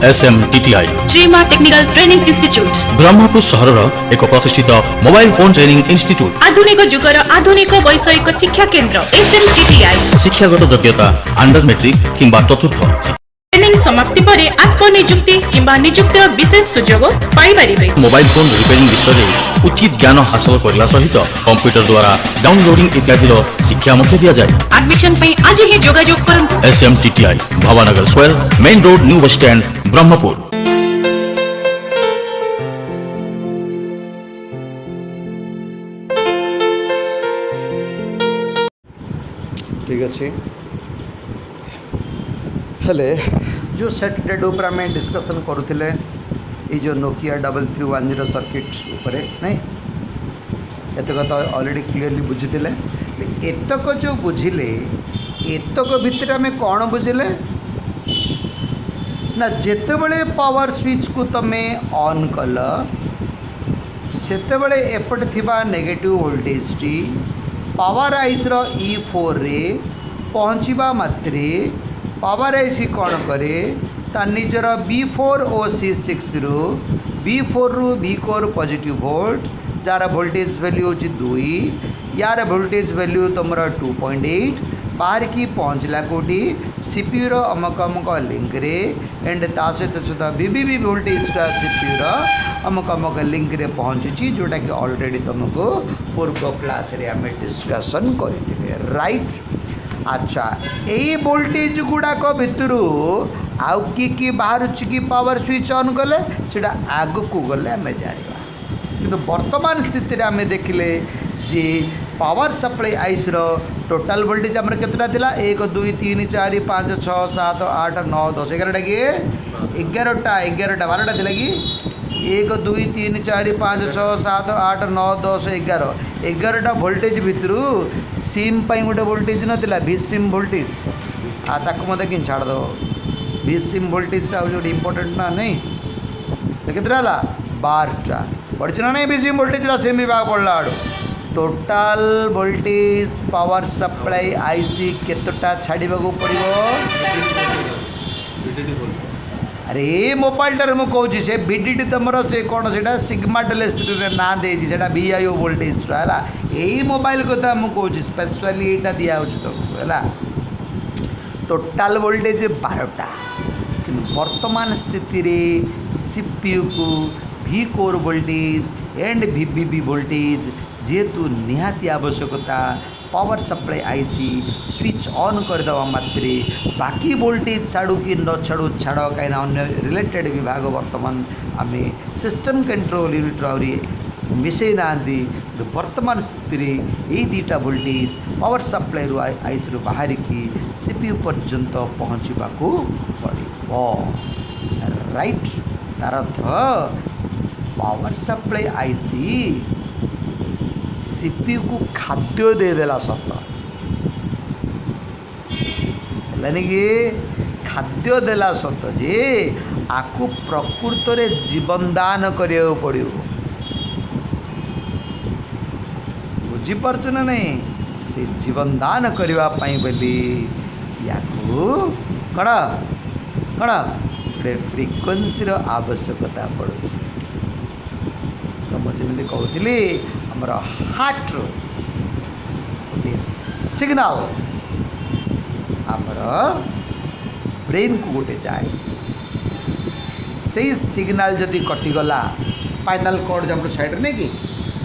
SMTTI Shrima technical training institute Brahmapur सहर एक प्रतिष्ठित मोबाइल फोन ट्रेनिंग इंस्टीट्यूट आधुनिक जुगर आधुनिक वैषयिक शिक्षा केंद्र SMTTI शिक्षागत योग्यता अंडर मेट्रिक किंबा चतुर्थ ट्रेनिंग समाप्ति पर आत्मनियुक्ति किंबा नियुक्ति विशेष सुजोग पाई परिबे। मोबाइल फोन रिपेयरिंग विषय में उचित ज्ञान हासिल करने सहित कंप्यूटर द्वारा डाउनलोडिंग इत्यादि शिक्षा मध्य दि जाए। एडमिशन पे आज ही जोगाजोग करंतु। SMTTI Bhabanagar square main road new bus stand Brahmapur. ठीक अच्छे हेले जो सेट डेड ऊपर आम डिस्कसन करुले ये जो नोकिया 3310 सर्किट उपर नहीं एतक तो ऑलरेडी क्लीयरली बुझीले एतक जो बुझिले एतक भितर आम कौन बुझिले ना जितेबले पावर स्विच को तमे ऑन कल सेतेबले एपटे थिबा नेगेटिव वोल्टेज टी पावर आइस रो E4 रे पहुँचवा मात्रे पावर आइसी कौन करे ता निजर B4 ओ C6 रु B4 रु V4 positive volt jar voltage value होची 2 यार वोल्टेज वैल्यू तुम 2.8 बाहर की पहुँचला कोटी सीपीयू रो अमक अमक लिंक रे एंड ता सहित सुधा VBB वोल्टेजटा सीपीयू रो अमक अमक लिंक रे पहुँची जोटा कि ऑलरेडी तुमको पूर्व क्लास रे आम डिस्कसन करते राइट। अच्छा यही वोल्टेज गुड़ाक भितर आउ कि बाहर कि पावर स्विच ऑन कले से आग को गले आम जाना कि वर्तमान स्थिति रे आम देखिले जे power supply IC total voltage आम केतटा थिला 1 2 3 4 5 6 7 8 9 10 11टा कि 11टा 12टा थिला कि 1 2 3 4 5 6 7 8 9 10 11टा वोल्टेज भितर सिम पाई गोटे वोल्टेज नाला भी सिम वोल्टेज ताक मत कि छाड़ दो भी सिम वोल्टेजटा हूँ इंपोर्टेंट ना नहीं केतटा 12टा पढ़ी ना नहीं भी सिम वोल्टेज सिम विभाग पढ़ला आड़ total voltage power supply IC केतटा छाड़ा पड़ो अरे मोबाइलटार मुझे कहूँ से VDD तुम से कौन से सिग्मा टेलेस्ट्री ना देसी VIO वोल्टेज है यही मोबाइल कथा मुझे कहूँ स्पेशली यहाँ दिया तुमको है टोटाल वोल्टेज 12टा कि वर्तमान स्थिति रे सीपीयू को V4 voltage and VBB voltage जेहेतु निहाती आवश्यकता power supply IC switch on करदेवा मात्रे बाकी वोल्टेज छाड़ू कि न छाड़ू छाड़ कहीं अन्य रिलेटेड विभाग वर्तमान आम सिस्टम कंट्रोल यूनिट आहरी मिसई ना वर्तमान स्थिति रे यही दुईटा वोल्टेज पावर सप्लाई रु आईसी रु बाहर की सीपीयू पर्यंत पहुँचवा पड़ो राइट तार अर्थ पावर सप्लाई आईसी सीपीयू को खाद्य देदेला सत है कि खाद्य देला सत जे आकु प्रकृत रे जीवन दान करिया पड़ो बुझीपारछ ना नहीं से जीवन दान करने बोली या कण कण गोटे फ्रिक्वेन्सी आवश्यकता पड़ुଛି तो मुझे कहती आमर हार्ट गोटे सिग्नल आमर ब्रेन को गोटे जाए से सिग्नल जदि कटिगला स्पाइनल कॉर्ड जो साइड नहीं कि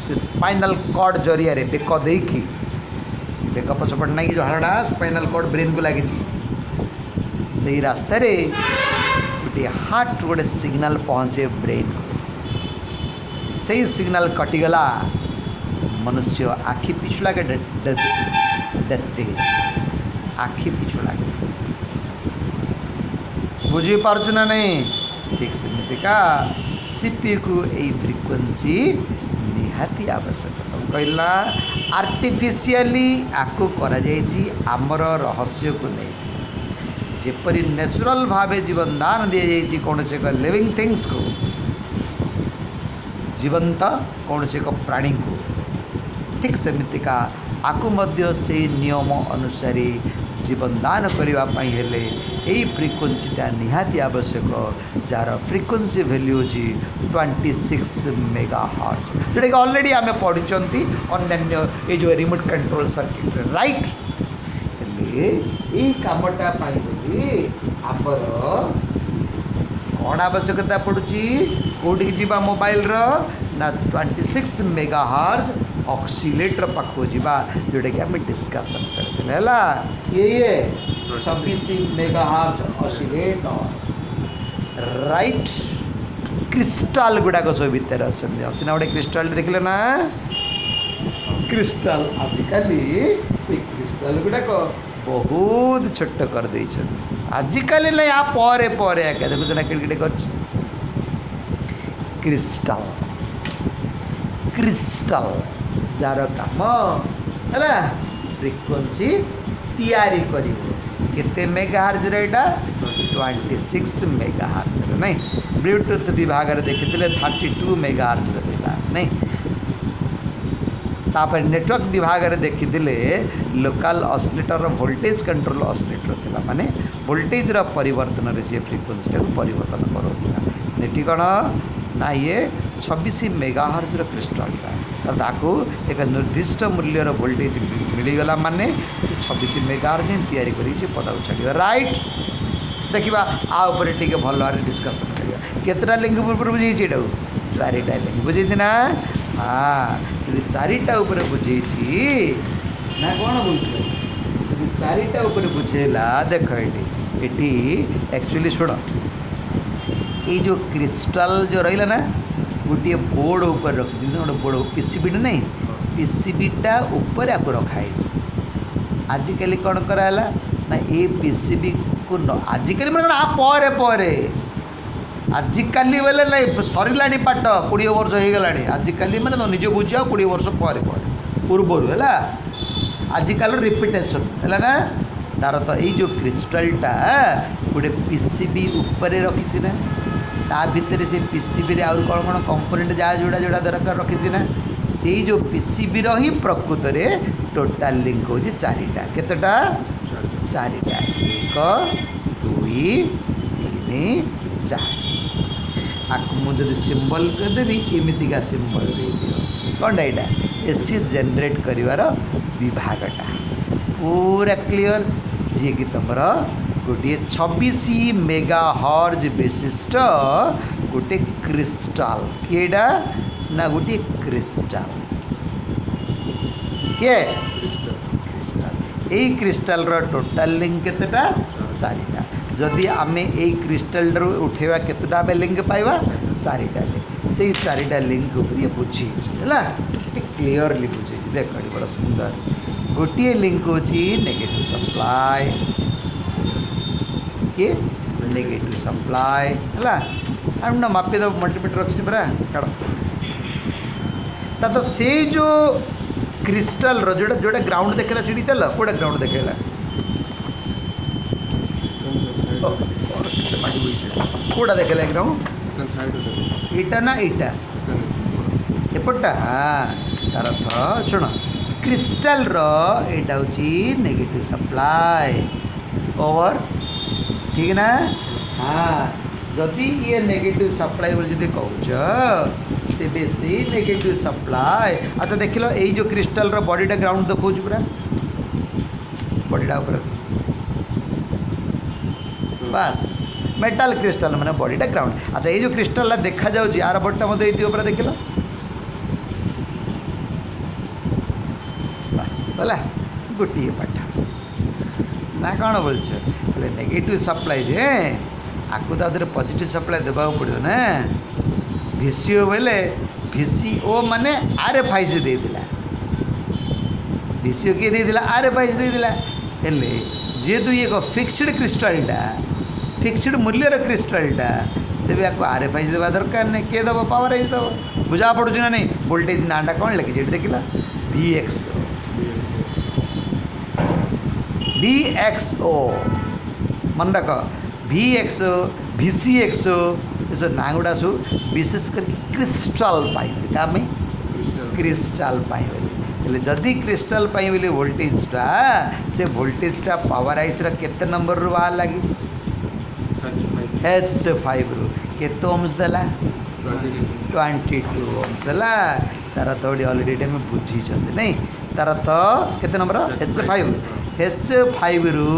से स्पाइनल कॉर्ड जरिया बेक देखी बेक पछपट ना कि जो हाड़ा स्पाइनल कॉर्ड ब्रेन को लगी से रास्तार गोटे हार्ट गोटे सिग्नल पहुँचे ब्रेन को से सिग्नल कटिगला मनुष्य आखि पिछुला के डेथ आखि पिछुला के बुझी पार्छ ना नहीं ठीक सेमितिका सीपीयू को यही फ्रिक्वेन्सी निहाती आवश्यक कहला आर्टिफिशियली आपको करा जायछि आमर रहस्य को नहीं जेपरी नेचुरल भावे जीवन दान दि जायछि कौन से एक लिविंग थिंग्स को जीवंत कौन से एक प्राणी को ठीक सेमितिका आकु मध्य से नियम अनुसार जीवन दान करने हेले यही फ्रिक्वेन्सीटा निहाती आवश्यक जार फ्रिक्वेन्सी वैल्यू अच्छी 26 मेगाहर्ट्ज जोटा कि ऑलरेडी आम पढ़ी अन्य ये जो रिमोट कंट्रोल सर्किट राइट यही कामटा आमर कौन आवश्यकता पड़ुची कौटी जीवा मोबाइल ना 26 मेगाहर्ट्ज ऑक्सीलेटर पाखो जीवा जोटा कि आम डिस्कसन करते ये 26 मेगाहर्ट्ज ऑक्सीलेटर राइट क्रिस्टाल गुड़ाक सब भितर अच्छे गोटे क्रिस्टाल देखले ना क्रिस्टाल आजिकल से क्रिस्टाल गुड़ाक बहुत छोट कर आजिकल ना या परे परे आगे देखुच ना क्रिकेट कर क्रिस्टाल क्रिस्टाल जार काम है फ्रिक्वेन्सी तैयारी कर केते मेगाहर्ट्ज रेटा 26 मेगाहर्ट्ज नहीं ब्लूटूथ विभाग देखी 32 मेगाहर्ट्ज नहीं तापर नेटवर्क विभाग में देखी local oscillator voltage control oscillator थिला माने वोल्टेज रा परिवर्तन रे से फ्रिक्वेन्सी को परिवर्तन करोला नेटी कौन ना ये 26 मेगाहर्ट्ज रो क्रिस्टलटा ताकू एक निर्दिष्ट मूल्यर वोल्टेज मिलगला माने से 26 मेगाहर्ट्ज तैयारी करी से पदा छाड़ राइट देखा आउपर टे भल भाव डिस्कसन करिया केतटा लिंक ऊपर बुझे चारिटा लिंक बुझे ना हाँ यदि चारिटा ऊपर बुझे ना कौन बोलते यदि चारिटा ऊपर बुझेला देख ये एक्चुअली शुण ये जो क्रिस्टाल जो रहा ना गोटे बोर्ड ऊपर रखी गोटे बोर्ड पीसीबी नहीं पीसीबीटा ऊपर आपको रखाई आजिकल कौन कराला ना ये पीसीबी को आजिकल मैंने आ परे परे आजिकल बोले ना सरला पाठ 20 वर्ष हो गला आजिकल मैंने निज बुझा 20 वर्ष पर पूर्वर है आजिकल रिपिटेसन है ना तार तो ये जो क्रिस्टालटा गोटे पीसीबी ऊपर रखी ना ता भितर से पीसीबी आउ कौन कौन कंपोनेंट जहाँ जोड़ा जोड़ा दरकार रखी ना से जो पीसीबी ही प्रकृत में टोटाल लिंक हो चारिटा केतटा चारिटा 1 2 3 4 आपको मुझे सिंबल देवी एमतीका सिंबल दे दियो कौन यहाँ एसी जेनरेट कर विभागटा पूरा क्लीयर जी कि तुम गोटे 26 मेगाहर्ट्ज विशिष्ट गोटे क्रिस्टाल किएटा ना गोटे क्रिस्टाल किए क्रिस्टाल यही क्रिस्टाल टोटाल लिंक केतेटा चारिटा जदि आमे यही क्रिस्टाल उठेवा केतेटा आमे लिंक पाइबा चारिटा लिंक से चारिटा लिंक ऊपर बुझी है क्लीयरली बुझे देख बड़ा सुंदर गोटे लिंक होची नेगेटिव सप्लाई के नेगेटिव सप्लाई है हम ना मापी दब मल्टीमीटर रखी परा काड़ तो से जो क्रिस्टाल जोड़ा जोड़ा ग्राउंड देखेला सीढ़ी चल कोड़ा ग्राउंड देखेला कोड़ा देखेला ग्राउंड इटा ना इटा एपटा हाँ तार अर्थ शुण क्रिस्टाल एटा हूँ नेगेटिव सप्लाई ओवर ठीक ना हाँ जदि ये नेगेटिव सप्लाई बोली कौच तेरे से नेगेटिव सप्लाई अच्छा देख लो यही जो क्रिस्टाल बॉडीटा ग्राउंड देखा पूरा बॉडीटा ऊपर बस मेटाल क्रिस्टाल माने बॉडीटा ग्राउंड अच्छा ये जो क्रिस्टाल देखा जाऊँगी आर बॉडीटा मत ये देख लो बस है गोटे पाठ ना कौन बोल नेगेटिव सप्लाई जे आपको तो पॉजिटिव सप्लाई देवा पड़ो ना VCO बोले VCO माने RFIC दे दिला VCO किए दे दिला RFIC दे दिला हेले जेहेतु ये फिक्स्ड क्रिस्टालटा फिक्स्ड मूल्यर क्रिस्टालटा तेज आपको RFIC देवा दरकार नहीं किए दब पावराइज दब बुझा पड़ू ना नहीं वोल्टेज नाटा कौन लगे देखला VXO मन रख VXO VCXO ये सब ना गुड़ा सब विशेष कर क्रिस्टाल पाई क्या क्रिस्टाल बोली जदि क्रिस्टाल बोली वोल्टेजटा से वोल्टेजटा पावर आइस केते नंबर रु बाहर लगी H5 रु केते ओम्स देला 22 ओम्स है तार तो अलरेडी आम बुझी नहीं तार तो केते नंबर H5 रु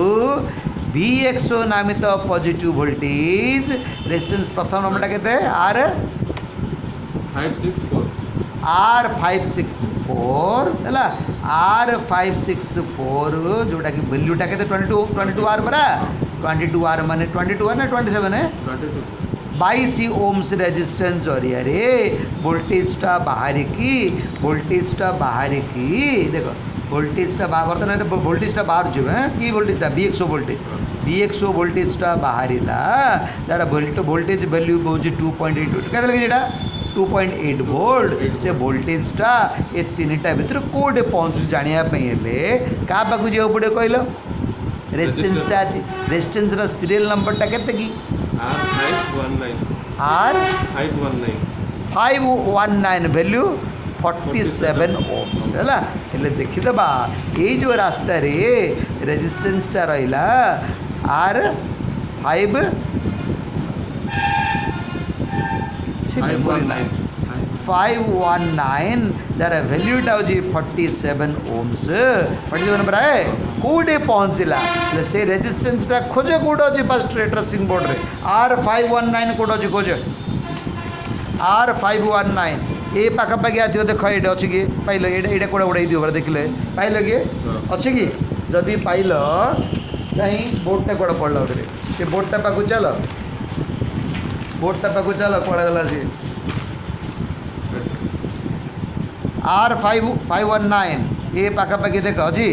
VXO नामित पॉजिटिव वोल्टेज रेजिस्टेंस प्रथम नंबरटा केते R564 है R564 जोटा कि वैल्यूटा के 22R परा 22R माने 22 है ना 27 है 22 ओम्स रेजिस्टेंस जरिया रे वोल्टेजटा बाहर की देखो वोल्टेजटा बर्तमान वोल्टेजटा बाहर जो है कि वोल्टेजटा VXO वोल्टेजटा बाहरला तार वोल्टेज वैल्यू हूँ 2.8 क्या लगे 2.8 वोल्ट से वोल्टेजटा ये तीनटा भितर कोडे पहुँचु जानापी क्या पाक जा पड़े कहल रेजिस्टेंसटा अच्छी रेजिस्टेंस सीरियल नंबरटा केते की R519 वैल्यू 47 ओम्स है देखीदबा ये जो रास्ता रे रेजिस्टेंसटा रहा R519 तार वैल्यूटा हूँ 47 ओम्स 47 पर है कौटे पहुँचला से रेजिस्टेंसटा खोज कौट अच्छी फर्स्ट ट्रेसिंग बोर्ड रे R519 कौट अच्छी खोज R519 ये पाखापाखि आथो देख ये अच्छी कि पाइल ये कौड़ा उड़ाई दिव देखिले पाइल कि अच्छी कि जदि पाइल कहीं बोर्डटा कौड़ा पड़ा से बोर्डटा पाक चल कौड़ा गला सी R519 ये पाखापाखि देख अच्छी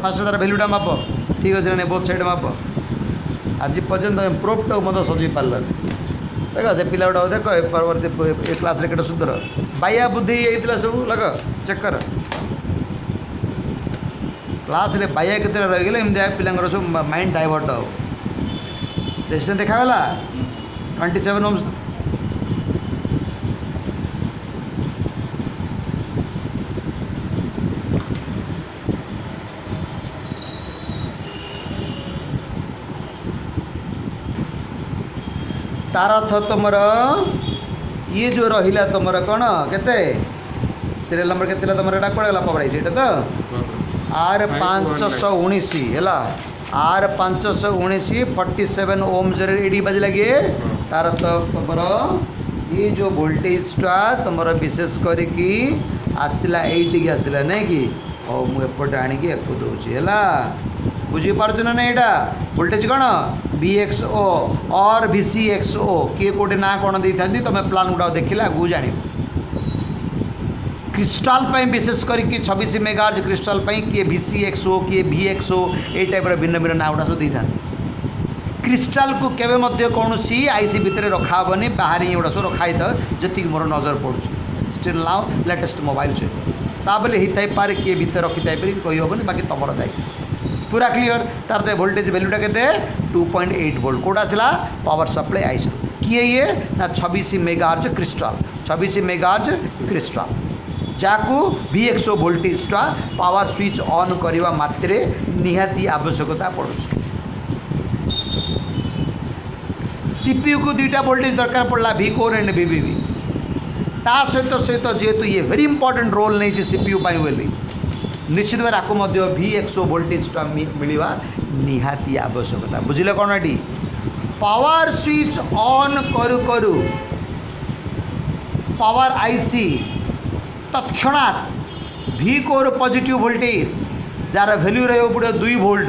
फास्ट तार भैल्यूटा माप ठीक अच्छे ना बहुत साइड माप आज पर्यटन इम्प्रूव मत सजी पार्ल देख से पिला गुड़ा देख परवर्ती क्लास रे केटे सुंदर बाया बुद्धि होता सब लग चेक कर क्लास रे बाया केते रहीगले एमती पिलांगर सब माइंड डाइवर्ट हो रेजिस्टेंस देखागला 27 ओम्स तार अर्थ तुम ये जो रहा तुम कौन केते सीरियल नंबर के तुम एटा कौन गला पावर ये तो R519 है R519 47 ओम्स एडी बाज लगे तार तो तुम ये जो वोल्टेजटा तुम विशेष करके आसला ये आसला नहीं कि मुझे आणिकी एक दूसरी है बुझीपार ना यहाँ वोल्टेज कौन VXO और VCXO किए कौटे ना कौन दे था तुम प्लान गुड़ा देखिले आगू जान क्रिस्टाल विशेष करके 26 मेगाहर्ट्ज क्रिस्टाल किए VCXO किए VXO ये टाइप भिन्न भिन्न ना गुड़ा सब दे था क्रिस्टाल को केवे मध्य कौन सी आईसी भितर रखाबनी बाहर ही गुड़ा सब रखाई था जी मोर नजर पड़ू स्टिल नाउ लेटेस्ट मोबाइल सहित होता पारे किए भितर रखी पारे कहीहबनी बाकी तुम दायित्व पूरा क्लियर तार तो वोल्टेज वैल्यूटा के 2.8 वोल्ट कौट आसला पावर सप्लाई आईसी किए ये ना 26 मेगाहर्ट्ज क्रिस्टाल 26 मेगाहर्ट्ज क्रिस्टाल जाकू VXO वोल्टेजटा पावर स्विच ऑन करवा मात्रे निहाती आवश्यकता पड़ुछ CPU को दुईटा वोल्टेज दरकार पड़ला V कोर एंड VVV ता सहित जेहेतु ये वेरी इंपोर्टेंट रोल नहीं CPU बोली निश्चित भाव आपको VXO वोल्टेजटा मिलवा निहाती आवश्यकता बुझिले कौन ये पावर स्विच ऑन करू करू पावर आईसी तत्क्षणात V कोर पॉजिटिव वोल्टेज जार वैल्यू रहा 2 वोल्ट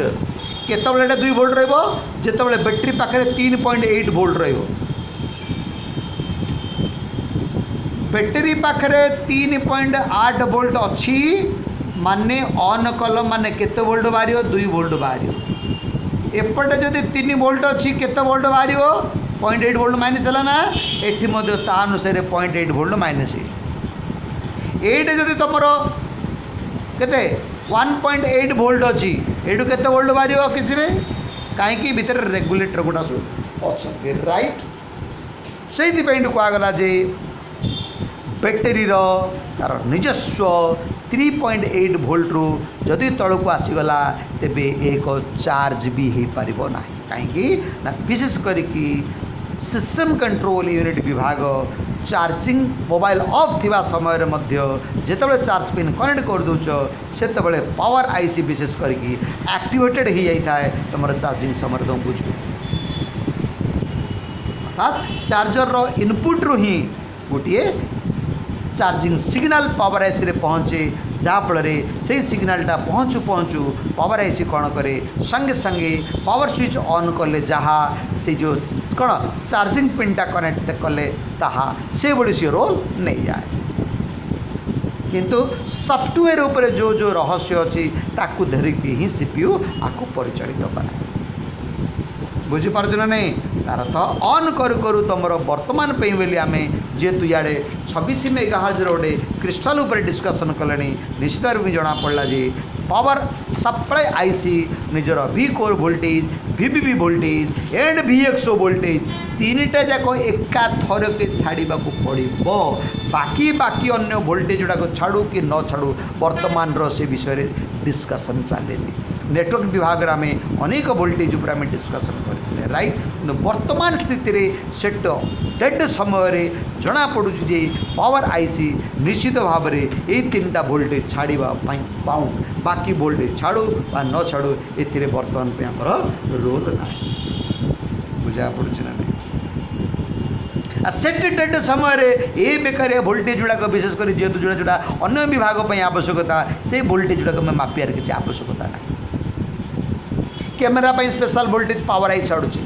केतबले 2 वोल्ट रहिबो जेतबले बैटरी पाखे 3.8 वोल्ट रहिबो बैटरी पाखे 3.8 वोल्ट अच्छी माने ऑन कल माने केते वोल्ट बाहर 2 वोल्ट बाहर एपटे जदि 3 वोल्ट अच्छी केते वोल्ट बाहर 0.8 वोल्ट माइनस है ना एठी मध्य ता अनुसार 0.8 वोल्ट माइनस ये जदि तुम केते 1.8 वोल्ट अच्छी एठू केते वोल्ट बाहर किसी कहीं भितर रेगुलेटर गुड़ा सब अच्छा राइट से कहगला जे बैटेरीर तार निजस्व 3.8 वोल्ट रु जदि तलू आसीगला तेबे एक चार्ज भी हो पार ना कहीं ना विशेष करिकी सिस्टम कंट्रोल यूनिट विभाग चार्जिंग मोबाइल ऑफ थिबा समय जिते चार्ज पिन कनेक्ट कर दौच से पावर आईसी विशेष करिकी एक्टिवेटेड हो जाता है तुम चार्जिंग समय तुम बुझ अर्थात चार्जर रो इनपुट रु ही गोटे चार्जिंग सिग्नल पावर आईसी रे पहुँचे जहाँफल से सिग्नलटा पहुँचू पहुँचू पावर आईसी कौन करे संगे संगे पावर स्विच ऑन कले जहाँ से जो कौन चार्जिंग पिनटा कनेक्ट कले ताहा से बड़ी सी रोल नहीं जाए किंतु सॉफ्टवेयर उपरे जो जो रहस्य अच्छी ताकू धरिकी ही सीपीयू आपको परिचालित कराए बुझीपार ना नहीं तार तो ऑन करू करू तुम वर्तमान पे बोली आम जेहेतु इे 26 मेगाहर्ज गोटे क्रिस्टल उपर डिस्कसन कले निश्चित रूप में जना पड़ा जे पावर सप्लाई आईसी निजर V core voltage VVV voltage and VXO voltage तीनटा जाक एका थर के छाड़ा पड़ो बाकी बाकी अन्य वोल्टेज गुड़ाक छाड़ू कि न छाड़ू वर्तमान से विषय डिस्कसन चले नेटवर्क विभाग आम अनेक वोल्टेज उपर आम डिस्कसन करते राइट वर्तमान स्थिति रे सेट डेड समय जना पड़ू जे पावर आईसी निश्चित भाव में ये 3टा वोल्टेज छाड़ा बाउंड बाकी वोल्टेज छाड़ू बा न छाड़ू ए बर्तमान पे आमर रोल ना बुझा पड़ुछ ना सेट डेड समय ये बेकार वोल्टेज गुड़ाक विशेषकर जेहेतु जोड़ा जोड़ा अन्य विभाग आवश्यकता से वोल्टेज गुड़ाक मापियार किसी आवश्यकता ना कैमेरा स्पेशल वोल्टेज पावर आई छाड़ुची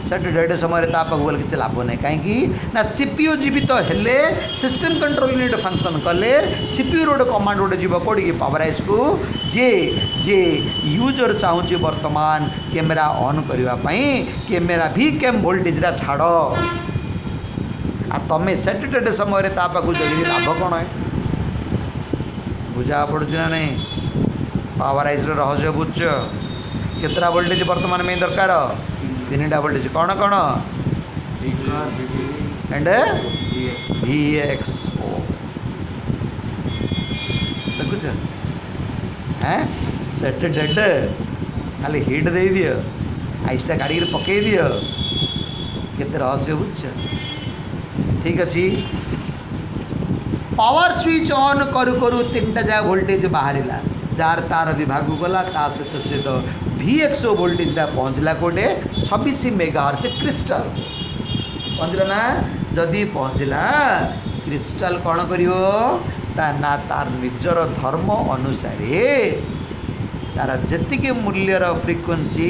सेट डेड समय गले किसी लाभ ना कहीं ना सीपीयू जीवित हेले सिस्टम कंट्रोल यूनिट फंक्शन कले सीपीयू रोड कमांड गोटे जीव कौटी पावर आइस को जे जे यूजर चाहूँगी वर्तमान कैमेरा ऑन करने कैमेरा भी कैम वोल्टेजरा छाड़ आ तमें सेट डेड समय जल्दी लाभ कौन है बुझा पड़ुछ ना नहीं पावर आइस रहस्य बुझ केतरा वोल्टेज वर्तमान में दरकार 3टा वोल्टेज कौन कौन एंड VXO देखुच हैं सेट डेड खाली हिट दे दियो आइसटा गाड़ी पकई दियो केते रहस्य बुझ ठीक अच्छी पावर स्विच ऑन करू करू 3टा जगह वोल्टेज बाहर जार तार विभाग गला ता सहित सहित VXO वोल्टेजटा पहुँचला कोटे 26 मेगाहर्ज क्रिस्टल पहुँचला ना जदि पहुँचला क्रिस्टल कौन करियो ता ना तार निजर धर्म अनुसार तार जेतिके मूल्यर फ्रिक्वेंसी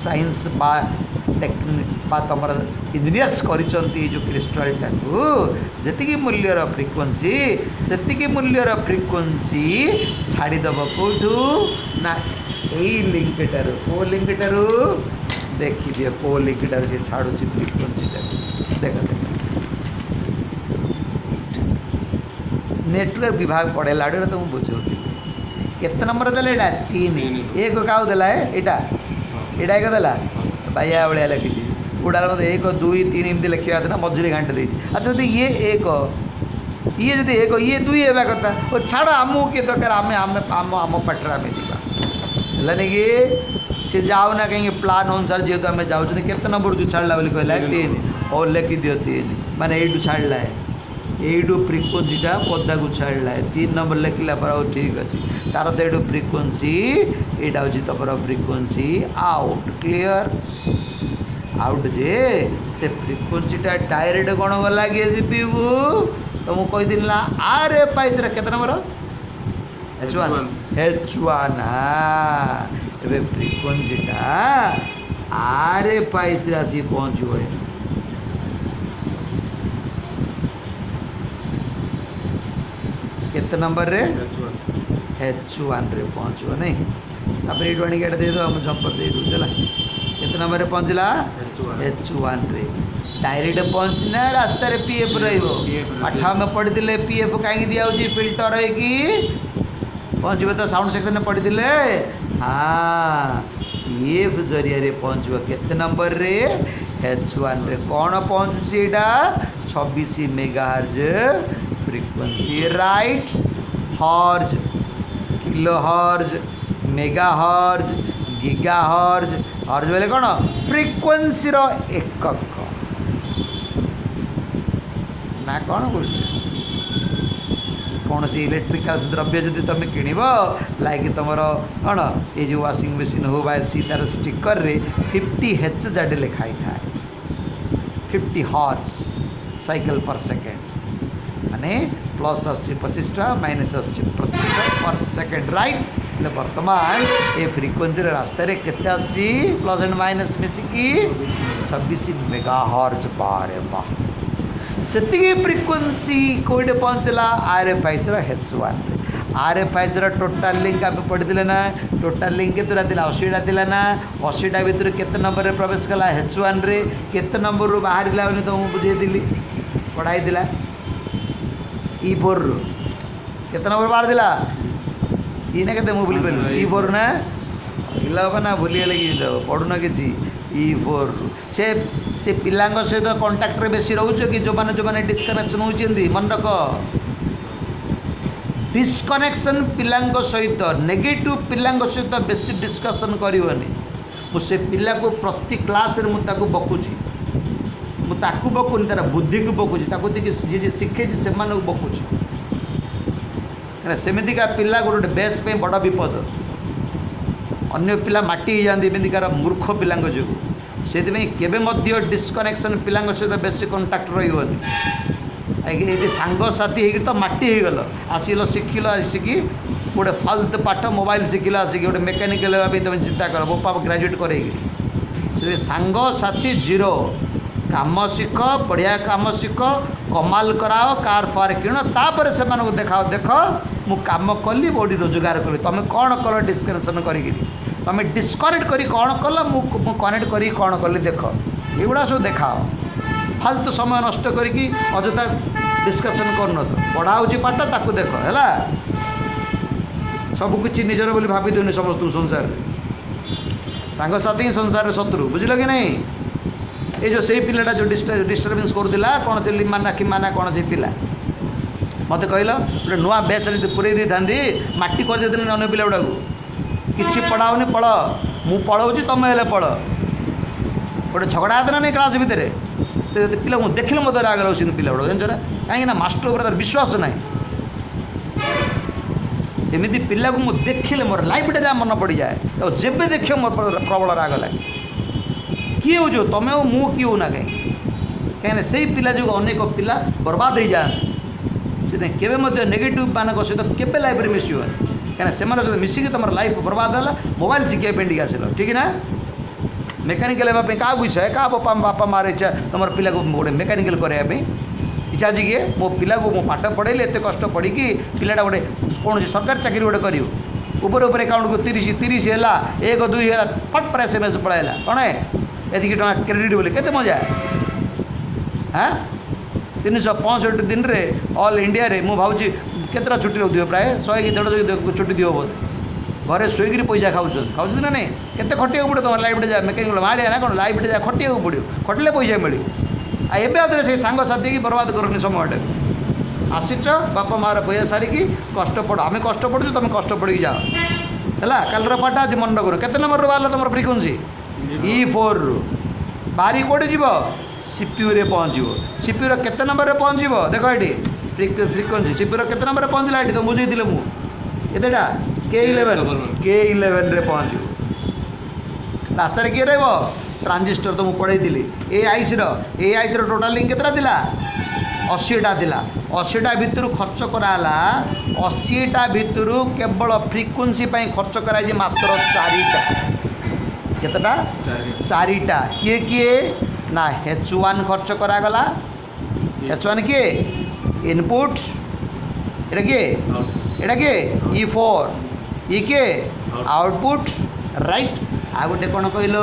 साइंस बा टेक्निक बा तुम इंजीनियर्स करिसंती जो क्रिस्टलटा को जेतिके मूल्यर फ्रिक्वेंसी सेतिके मूल्यर फ्रिक्वेंसी छाड़ीदेव कौटू ना यही लिंकटार को लिंकटार देखी दिए को लिंकटार से छाड़ू फ्रिक्वेंसीटा देख देख नेटवर्क विभाग पढ़ेला तो मुझे बुझे केते नंबर देले एटा 3 एक काउ देला एटा एटा एक देला बाया भाया लिखी गुड़ा मतलब 1 2 3 एमती लिखा था ना मझे घाट दे अच्छा जब ये एक ये जब एक ये 2 होगा कथा वो छाड़ आमको किए दरकार आम आम आम पाटर आम जानी कि सी जाऊ ना कहीं प्लान अनुसार जेहतु आम जाऊँ केते नंबर जो छाड़ा बोली कहला 3 और लिखि दियो 3 माने यू छाड़ा है यू फ्रिक्वेंसीटा पदा को छाड़ा है 3 नंबर लिखला पर आओ ठीक अच्छे तार तो यू फ्रिक्वेंसी यहाँ हूँ तुम फ्रिक्वेंसी आउट क्लियर आउट जे से फ्रिक्वेंसीटा डायरेक्ट कौन गला कि जीपी को तुमको कही ना आरे पाइस केते नंबर H1 ए फ्रिक्वेंसीटा आरे पाइस आसी पहुँचो केते नंबर रे H1 रे पहुँचो नहीं तापर ये आने गेट दे दो हम जंपर दे दो चला केते नंबर रे पहुँचला H1 रे डायरेक्ट पहुँचना रास्ता रे PF रहिबो पाठा में पढ़ी दिले PF कहीं दिया होची फिल्टर है कि पहुँचे तो साउंड सेक्शन में पढ़ी दिले हाँ EF जरिया पहुँचो केते नंबर रे H1 रे कौन पहुँचुची एटा 26 मेगाहर्ज फ्रिक्वेंसी राइट हर्ज किलो हर्ज मेगाहर्ज गीगाहर्ज हर्ज बोले कौन फ्रिक्वेंसी रो एकक ना कौन बोल कौन सी इलेक्ट्रिकल्स द्रव्य जदि तुम किणव लाइक तुम कौन ये जो वाशिंग मशीन हो बा सी तार स्टिकर रे 50 Hz लिखाई था 50 हॉर्स साइकिल पर सेकेंड माने प्लस आसी 25 टा माइनस आसी 25 टा पर सेकेंड राइट वर्तमान ये फ्रिक्वेंसी रास्ता रे केते आसी प्लस एंड माइनस मिसिकी 26 मेगाहर्ज बारे बाह सेति फ्रिक्वेंसी कोडे पहुँचला RFIs H1 RFIs total link आप पढ़ी ना टोटाल लिंक केतटा दिला 80टा दिला ना 80टा भितर केते नंबर रे प्रवेश कला H1 रे केते नंबर रू बाहरिला बनी तो बुझे दिली पढ़ाई दिला E4 रू केते नंबर बाहर दिला ई ना केते मु भूली गलु E4 ना पिला ना भूली गले कि पढ़ुना किछि E4 से पिलांग सहित कंटाक्ट रे बेसी रहउछ कि जो माने डिस्कनेक्शन होउछंदी मन रख डिस्कनेक्शन पिलांग सहित नेगेटिव पिलांग सहित बेसी डिस्कशन करबनी से पिला को प्रति क्लास रे मु ताको बकुची मु ताको बकुनी तार बुद्धि को बकुची ताको देखि जे शिखे से माने बकुची कारण सेमिति का पिला गोटे बैच पे बड़ विपद अन्य पिला माटी हो जाती एमतिकार मूर्ख पिलांग जो से केवे डिस्कनेक्शन पिलांग सहित बेसी कंटाक्ट रही सांग साथी हो तो माटी हो गल आसिल शिखिल आसिकी गोटे फालतू पाठ मोबाइल शिखिल आसिक गोटे मेकानिकल तुम चिंता कर बोपा ग्राजुएट कर सांग साथी जीरो काम शिख बढ़िया काम शिख कमाल कराओ कार फार किण तापर से देखाओ देख मु काम कली बड़ी रोजगार कली तुम कौन कल डिस्कनेक्शन करी तुम डिस्कनेक्ट करी कौन कल मु कनेक्ट करी कौन कली देख एगुड़ा सब देखाओ फालतू समय नष्ट करी अजथा डिस्कसन करन पढ़ा हो पाठ ताकू देख है सबकि निजर बोली भाभी देनी समस्त संसार सांगसाथी ही संसार शत्रु बुझल कि नहीं ये जो से पिलाटा जो डिस्टर्बेंस करूला कौन से लिमाना किमाना कौन से पिला मत कहल गोटे नुआ बैच पूरे दी था माटी कर देते अन्य पिला गुड़ा कि पढ़ाओनी पढ़ मु पढ़ाऊँ तुम हेल्ले पढ़ गोटे झगड़ा होता नहीं क्लास भितर पिला मुझे देखिले मत राग लगे पिला गुड़ा जानना कहीं मास्टर उपर तार विश्वास ना एमती पिला को मुझे देखिले मोर लाइफ जहाँ मन पड़ जाए और जेबे देख मोर प्रबल राग लगे किए हो जो तुम हो मु किए हो ना कहीं से पिला जो अनेक पिला बर्बाद हो जाते से केवे नेगेटिव मान सहित केवे लाइफ में मिस कहीं से सहित मिसिक तुम लाइफ बर्बाद है मोबाइल शिखाई टी आसल ठीक ना मेकानिकल होगापी क्या इच्छा है क्या बापा मार इच्छा तुम पिला को गोटे मेकानिकल कराया इच्छा अच्छी किए मो पिला को मो पाठ पढ़ेली एत कष्ट पढ़ी पिलाटा गोटे कौन सरकारी चाकरी गोटे कर ऊपर ऊपर अकाउंट को 30 है 1 2 है फट पर SMS पढ़ाला कौन है एति टका क्रेडिट बोले केते मजा हाँ 365 दिन रे ऑल इंडिया रे मु भावुची केतरा छुट्टी रखियो प्राय 100 कि 150 छुट्टी दियो बोध घरे शोक पैसा खाऊँ ना नहीं केते खटिया पड़े तुम लाइफ जा मेकानिकल माड़िया ना कौन लाइफ जा खटिया पड़ो खटिले पैसा मिले आए से सांग साथी बर्बाद करनी समय आसीच बापा मार पैसा सारिकी कष्ट पड़ आम कष्ट पड़ू तुम कष्ट पड़ जाओ है कल पाठ आज मन रख केते नंबर बाहर तुम फ्रिक्वेंसी E4 रु बाहरी कौटे जीव CPU रे पहुँचो CPU रे केते नंबर रे पहुँचो देख ये फ्रिक्वेंसी CPU रे केते नंबर रे पहुँचला ये तो बुझे मुझेटा K11 रे पहुँचो रास्ता किए रहा ट्रांजिस्टर तो मुझे पढ़ाई AIC रो टोटाल लिंक केतरा दिला 80टा दिला 80टा भितर खर्च कराला 80टा भितर केवल फ्रिक्वेंसी खर्च कराई मात्र 4टा केतटा 4टा किए किए ना H1 खर्च करागला H1 किए इनपुट एटा किए E4 ये किए आउटपुट राइट आ गोटे कौन कहल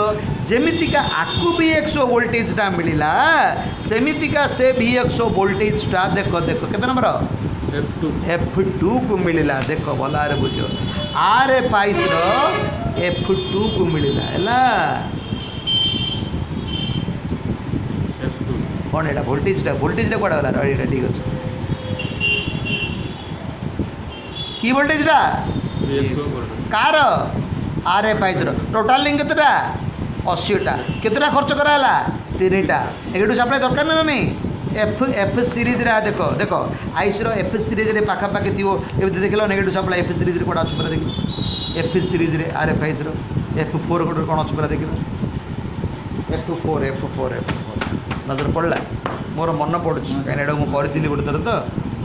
जमीतिका आकु भी 100 वोल्टेजटा मिलला सेमितिका से भी 100 वोल्टेजटा देख देख केते नंबर F2 को मिलला देख भल बुझ RFIs F2 को मिलला कौन एटा वोल्टेज कौन गला एटा ठीक अच्छे की वोल्टेज कार RFIs टोटाल लिंक केतटा 80टा केतटा खर्च कराला 3टा नेगेटिव सप्लाई दरकार ना नहीं एफ सीरीज रे देख आईस एफ सीरीज रे पाखापाखि थी ये देख नेगेटिव सप्लाई एफ सीरीज कौन अच्छी पूरा देख एफ सीरीज रे RFIs F4 गोटे कौन अच्छी पूरा देख F4 नजर पड़ा मोर मन पड़ू कहीं मुझे गोटे थर तो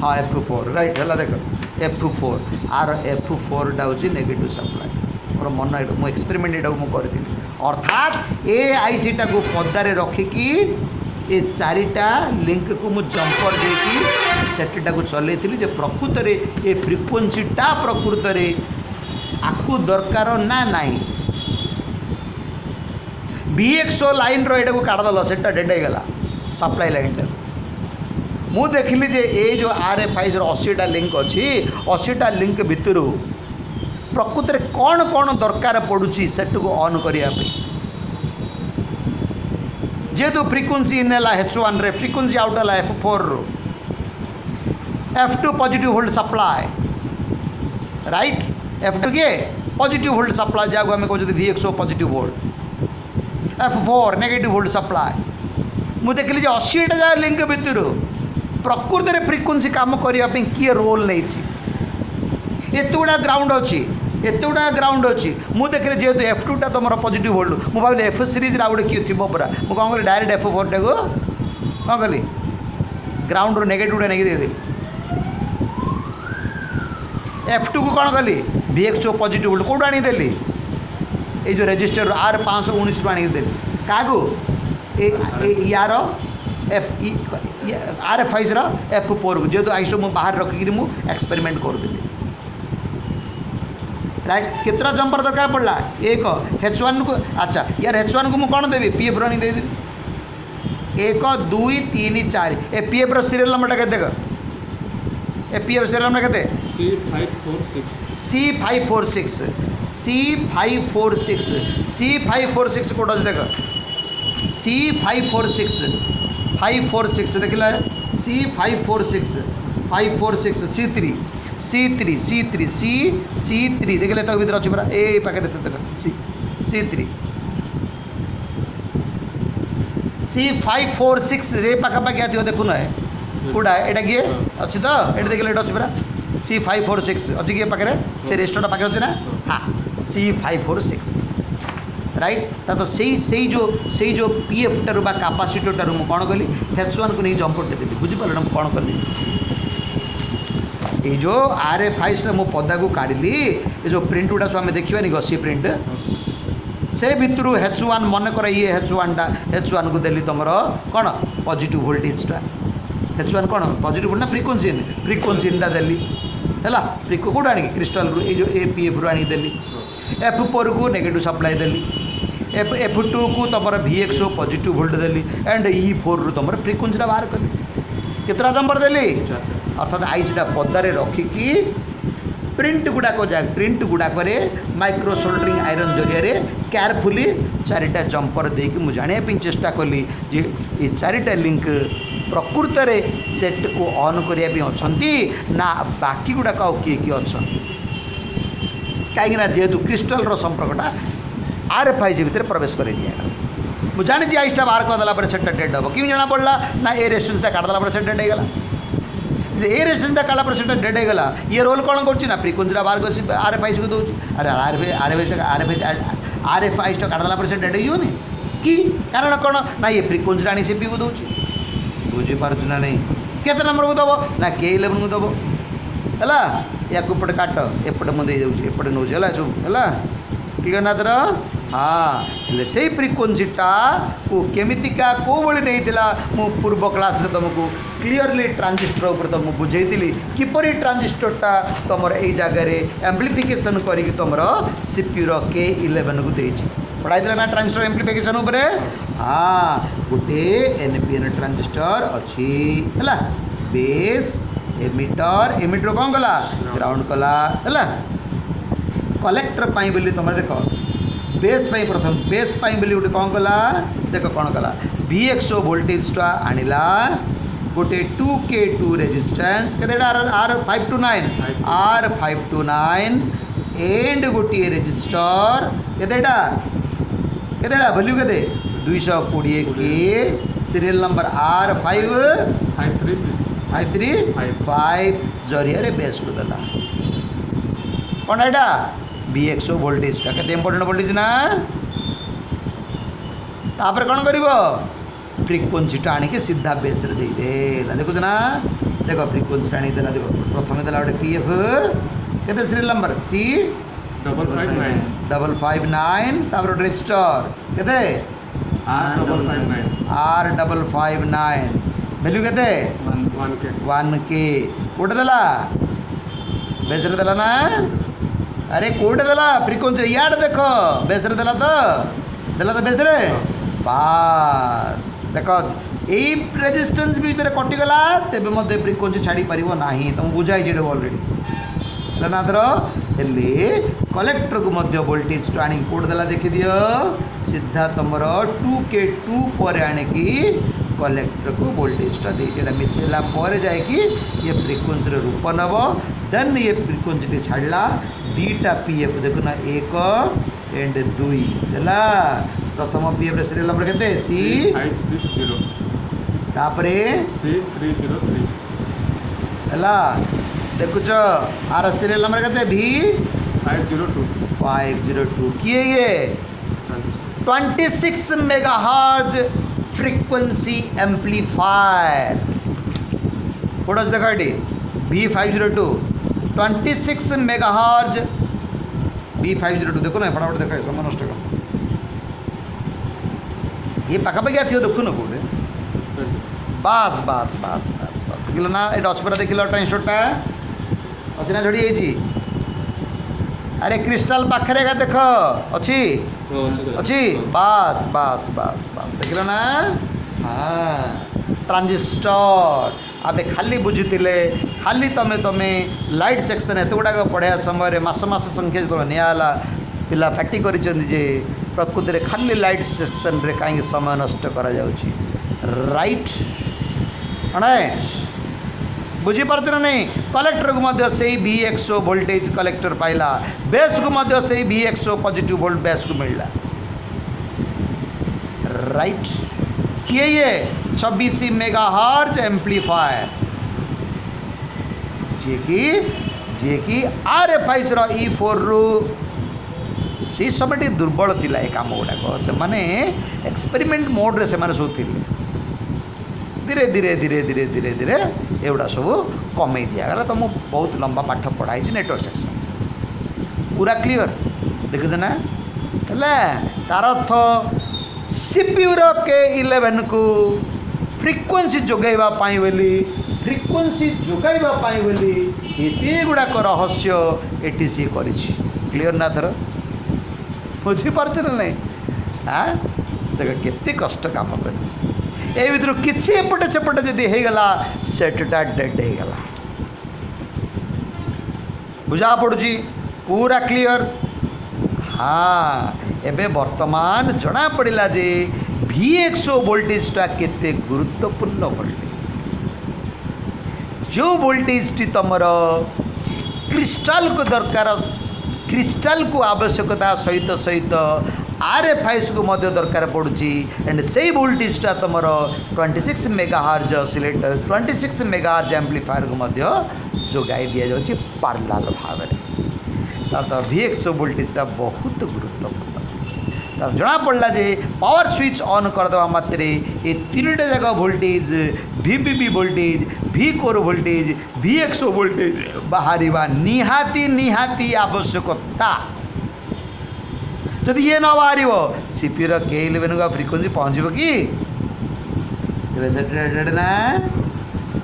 हाँ F4 राइट है देख F4 आर F4 टा हूँ नेगेटिव सप्लाई मोर मन मुझे एक्सपेरिमेंट यहाँ मुझे अर्थात ए आईसी टा को पदारे रखिकी ए चारिटा लिंक को मु जंपर देकी सेटा को चलई जे प्रकृत में ए फ्रिक्वेंसीटा प्रकृत में आपको दरकार ना नहीं VXO लाइन रो काटदेल सेटा डेड होगला सप्लाई लाइन मु देखिली जे ए जो RFIs 80टा लिंक अच्छी 80टा लिंक भितर प्रकृत में कौन कौन दरकार पड़ुची सेट को ऑन करने जेहेतु फ्रिक्वेंसी इन H1 रे फ्रिक्वेंसी आउट है F4 रो F2 positive volt supply right F2 के पॉजिटिव वोल्ट सप्लाई जहाँ आम कहते VXO positive volt F4 negative volt supply मुझे देखिली 80टा जहाँ लिंक भितर प्रकृत में फ्रिक्वेंसी काम करने किए रोल नहीं एत गुड़ा ग्राउंड अच्छी एत गुड़ा ग्राउंड अच्छी मुझे देखिए जेहेतु F2 टा तुम पॉजिटिव वोल्ट मुझे भाई F सीरीज आउ गोटे किए थी पूरा मुझे कौन कली डायरेक्ट F4 टा को कौन कली ग्राउंड रो नेगेटिव टा नहीं देदेली F2 को कौन कली VXO पॉजिटिव वोल्ट कौट आनीदेली ये जो रेजिस्टर R519 आनीदेली क्या यार RFIs F4 को जेहेतु आईस मुझे बाहर रखिकी मुझे एक्सपेरिमेंट करूँ राइट कितना जंपर दरकार पड़ा एक H1 को अच्छा यार H1 को मुझे कौन देवी PF रही देदेवी 1 2 3 4 ए PF सीरियल नंबर के देख ए PF सीरियल नंबर के C546 कोड अच्छे देख C546 देख C546 C3 देख ले भर अच्छी पूरा ए पाखे C3 C546 रे पाखापाखि आती देखुन है कूड़ा यहाँ किए अच्छी तो ये देख ले अच्छी पूरा C546 अच्छी किए पाखे से रेस्टोरेंट पाखे अच्छे ना हाँ C546 राइट तो से जो PF टारू कैपेसिटर टारू मुझे कौन कली H1 को नहीं जंपर देली बुझीपार मुझे कौन कली ये जो RFIs मो पदा को काढ़ी ये जो प्रिंट गुड़ा सब आम देखा नहीं सी प्रिंट से भितर H1 मन कर ये H1 को देली तुम कौन पॉजिटिव वोल्टेजटा H1 कौन पॉजिटिव वोल्ट ना फ्रिक्वेंसी इनटा देली है कौट आनी क्रिस्टाल रू ये जो PF रू आनी देली F4 को नेगेटिव सप्लाई देली F2 को तुम VXO positive volt Delhi and E4 रू तुम फ्रिक्वेंसीटा बाहर कली कितना जंपर देली अर्थात आईसीटा पदारे रखिकी प्रिंट गुड़ाक माइक्रो सोल्डरिंग आयरन जरिया केयरफुली चारिटा जंपर देकी मुझे जानापी चेष्टा कली जे ये चारिटा लिंक प्रकृत में सेट को ऑन करने अच्छा ना बाकी गुड़ाक किए किए अच्छा कहीं जेहेतु क्रिस्टल संपर्कटा RFIs भितर प्रवेश कर दिया मुझे जानी आईसटा बाहर करदेला से डेड हम कि जना पड़ा ना ए रेस्टोरेंटा काटदेला से डेड होगा ए रेस्टोरेंटा काला पर से डेड होगा ये रोल कौन कर फ्रिक्वेंसी बाहर कर RFIs को दूसरी अरे RFIs काटदेला से डेड होनी कि कारण कौन ना ये फ्रिक्वेंसी आनी से को दूसरी बुझीपार ना नहीं केते नंबर को दब ना K11 को दब है या एपटे काट एपटे मुझे एपटे नौ है क्लियर ना तर हाँ से फ्रिक्वेंसीटा को केमितिका को भली नहीं मु पूर्व क्लास रे तुमको क्लीयरली ट्रांजिस्टर ऊपर तुम बुझेली किपरि ट्रांजिस्टरटा तुम यही जगह एम्प्लीफिकेशन करी तुम CPU K11 को देछि पढ़ाई ना ट्रांजिस्टर एम्प्लीफिकेशन उपर हाँ गोटे NPN ट्रांजिस्टर अच्छी है बेस एमिटर कौन कला ग्राउंड कला है कलेक्टर पाई बोली तुम देख बेस पाई प्रथम बेस पाई बोली गोटे कौन कला देख कौन कला VXO वोल्टेज टा आनिला गोटे 2K2 रेजिस्टेंस केतेटा R529 एंड गोटे रेजिस्टर केतेटा वैल्यू केते 220 के सीरियल नंबर R535 जरिया बेस को देला कौन एटा VXO वोल्टेज का केते इंपोर्टेंट वोल्टेज ना तापर कौन करिवो फ्रिक्वेंसी टा आनी के सीधा बेस रे दे देला देखो ना देखो फ्रिक्वेंसी टा आनी देला देखो प्रथम देला गोटे PF केते सीरियल नंबर C 559 तापर रजिस्टर केते R559 वैल्यू केते 1K कोटे देला बेस रे देला ना अरे कोटे देला फ्रिक्वेंसी याड देखो बेस रे देला तो बेस रे बास देखो यही रेजिस्टेंस भीतर कटिगला तेबे मध्य फ्रिक्वेंसी छाड़ी पारिबो नाही तुम बुझाई जेडे ऑलरेडी ना तर हेले कलेक्टर को मध्य वोल्टेज तो आनी कोड देला देखि दियो सीधा तुमर 2K2 पर आने की कलेक्टर को वोल्टेज टा दे जेडा मिसेला पर जाय कि ये फ्रिक्वेंसी रे रूप नब देन ये फ्रिक्वेंसी टे छाडला दीटा PF देखो ना 1 एंड 2 देला प्रथम PF रे सीरियल नंबर केते C 560 तापरे C303 हैला देखुच आर सीरियल नंबर केते V 502 किए ये 26 मेगाहर्ट्ज फ्रीक्वेंसी एम्पलीफायर कोडस देखाटी V502 26 मेगाहर्ट्ज V502 देखो ना फटाफट देखा समय नष्ट कर ये पाखापाखि थी देखु न कौटे बास बास बास बास बास देखिल ना ये अछपरा देखिल ट्रांसफरटा अच्छी ना झड़ी जाइए अरे क्रिस्टाल पाखे का देख अच्छी अच्छी बास बास बास बास देखिल ना हाँ ट्रांजिस्टर आबे खाली बुझीते खाली तमें लाइट सेक्शन एत गुड़ाक पढ़ाया समय मास संख्या जो निला पिला पार्टी कर प्रकृति में खाली लाइट सेक्शन रे कहीं समय नष्ट करा राइट अणे बुझीपार ना नहीं कलेक्टर को मध्य से VXO वोल्टेज कलेक्टर पाइला बेस को मध्य से VXO पॉजिटिव वोल्ट बेस को मिलला राइट किए ये 26 मेगाहर्ट्ज एम्पलीफायर जे कि RFIs रो E4 रु से समय दुर्बल थिला ए काम गुड़ाक से एक्सपेरिमेंट मोड रे से सब थिले धीरे धीरे धीरे धीरे धीरे धीरे एगुड़ा सब कमे दिगला तो मुझे बहुत लंबा पाठ पढ़ाई नेटवर्क सेक्शन पूरा क्लीयर देखुचे ना तार अर्थ CPU K11 को फ्रिक्वेंसी जोगाइबा पाई बोली फ्रिक्वेंसी जोगाइबा पाई बोली ये गुड़ाक रहस्य एटी सी करी क्लीयर ना थर बुझीपार ना नहीं हाँ देख केते कष्ट काम कर भर किसी एपटे सेपटे जदि होगला सेटा डेड होगला बुझा पड़ुची पूरा क्लीयर हाँ एबे वर्तमान जना पड़ा जे VXO वोल्टेज टा केते गुरुत्वपूर्ण वोल्टेज जो वोल्टेज टी तमर क्रिस्टाल को दरकार क्रिस्टाल को आवश्यकता सहित सहित RFIs को मध्य दरकार पड़ुची एंड से वोल्टेजटा तुमर 26 मेगाहर्ट्ज ऑसिलेटर 26 मेगाहर्ट्ज एम्पलीफायर को मध्य जोगाई दि जाउची पार्लाल भाव में तो VXO वोल्टेजटा बहुत गुरुत्वपूर्ण तो जना पड़ा जे पावर स्विच ऑन करदेवा मात्रे ये तीनटा जगह voltage VBB voltage V core voltage VXO voltage बाहर निहाती निहाती आवश्यकता जदि ये न बाहर CPU K11 का फ्रिक्वेंसी पहुँच कि ना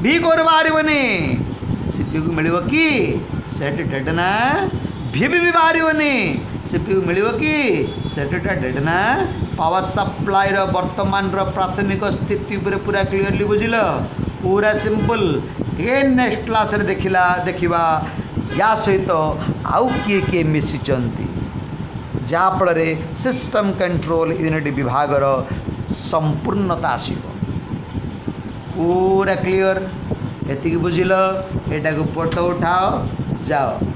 V कोर बाहर CPU को मिल कि सेट डेड ना VBB बाहर CPU मिल कि सेटा डेड ना पावर सप्लाई वर्तमान प्राथमिक स्थिति पूरा क्लीयरली बुझिल पूरा सिंपल एगेन नेक्स्ट क्लास रे देखा या सहित आउ किए मिशिचंती जाफल सिस्टम कंट्रोल यूनिट विभागर संपूर्णता आसब पूरा क्लियर एति बुझिल एटा को फोटो उठाओ जाओ